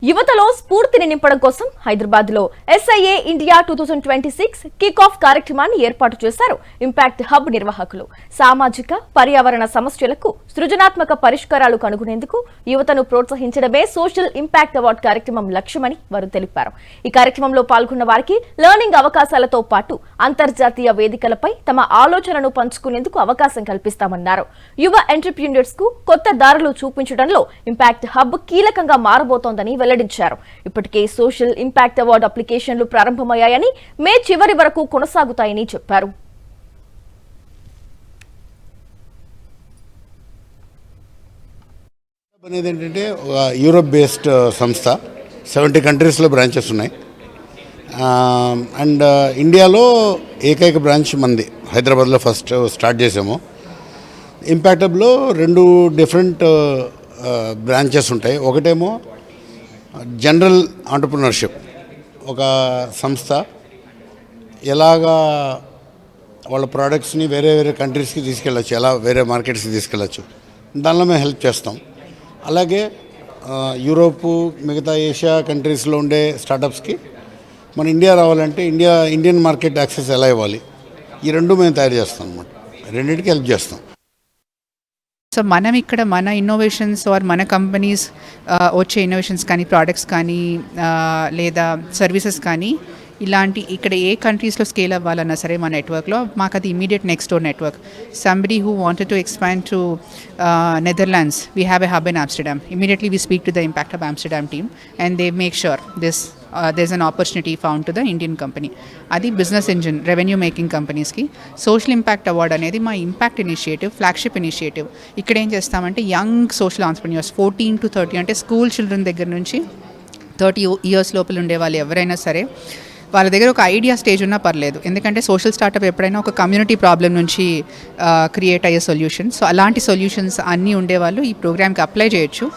యువతలో స్ఫూర్తిని నింపడం కోసం హైదరాబాద్ లో SIA ఇండియా 2026 కిక్ ఆఫ్ కార్యక్రమాన్ని ఏర్పాటు చేశారు ఇంపాక్ట్ హబ్ నిర్వాహకులు. సామాజిక పర్యావరణ సమస్యలకు సృజనాత్మక పరిష్కారాలు కనుగొనేందుకు యువతను ప్రోత్సహించడమే సోషల్ ఇంపాక్ట్ అవార్డ్ కార్యక్రమం లక్ష్యమని వారు తెలిపారు. ఈ కార్యక్రమంలో పాల్గొన్న వారికి లెర్నింగ్ అవకాశాలతో పాటు అంతర్జాతీయ వేదికలపై తమ ఆలోచనను పంచుకునేందుకు అవకాశం కల్పిస్తామన్నారు. యువ ఎంటర్‌ప్రెన్యూర్స్ కు కొత్త దారులు చూపించడంలో ఇంపాక్ట్ హబ్ కీలకంగా మారబోతోందని వెల్లడించారు. ఇప్పటికే సోషల్ ఇంపాక్ట్ అవార్డు అప్లికేషన్లు ప్రారంభమయ్యాయని, మే చివరి వరకు కొనసాగుతాయని చెప్పారు. అనేది ఏంటంటే యూరోప్ బేస్డ్ సంస్థ, 70 కంట్రీస్లో బ్రాంచెస్ ఉన్నాయి. అండ్ ఇండియాలో ఏకైక బ్రాంచ్ మంది హైదరాబాద్లో ఫస్ట్ స్టార్ట్ చేసాము. ఇంపాక్ట్ హబ్లో 2 డిఫరెంట్ బ్రాంచెస్ ఉంటాయి. ఒకటేమో జనరల్ ఆంటర్‌ప్రెన్యూర్‌షిప్, ఒక సంస్థ ఎలాగా వాళ్ళ ప్రోడక్ట్స్ని వేరే వేరే కంట్రీస్కి తీసుకెళ్ళచ్చు, ఎలా వేరే మార్కెట్స్కి తీసుకెళ్ళచ్చు, దానిలో మేము హెల్ప్ చేస్తాం. అలాగే యూరోపు, మిగతా ఏషియా కంట్రీస్లో ఉండే స్టార్టప్స్కి మన ఇండియా రావాలంటే ఇండియన్ మార్కెట్ యాక్సెస్ ఎలా ఇవ్వాలి, ఈ 2 మేము తయారు చేస్తాం అన్నమాట. రెండింటికి హెల్ప్ చేస్తాం. సో మనం ఇక్కడ మన ఇన్నోవేషన్స్ ఆర్ మన కంపెనీస్ వచ్చే ఇన్నోవేషన్స్ కానీ, ప్రోడక్ట్స్ కానీ, లేదా సర్వీసెస్ కానీ, ఇలాంటి ఇక్కడ ఏ కంట్రీస్లో స్కేల్ అవ్వాలన్నా సరే మా నెట్వర్క్లో మాకు అది immediate next door network. Somebody who wanted to expand to Netherlands, we have a hub in Amsterdam. Immediately we speak to the impact of Amsterdam team and they make sure there's an opportunity found to the Indian company. అది business engine revenue making కంపెనీస్కి. Social impact award అనేది మా impact initiative, flagship initiative. ఇక్కడ ఏం చేస్తామంటే young social ఆంట్రప్రెన్యూర్స్ 14 to 30 అంటే school children దగ్గర నుంచి 30 years లోపల ఉండే వాళ్ళు ఎవరైనా సరే, వాళ్ళ దగ్గర ఒక ఐడియా స్టేజ్ ఉన్నా పర్లేదు. ఎందుకంటే సోషల్ స్టార్టప్ ఎప్పుడైనా ఒక కమ్యూనిటీ ప్రాబ్లం నుంచి క్రియేట్ అయ్యే సొల్యూషన్. సో అలాంటి సొల్యూషన్స్ అన్నీ ఉండేవాళ్ళు ఈ ప్రోగ్రామ్కి అప్లై చేయొచ్చు.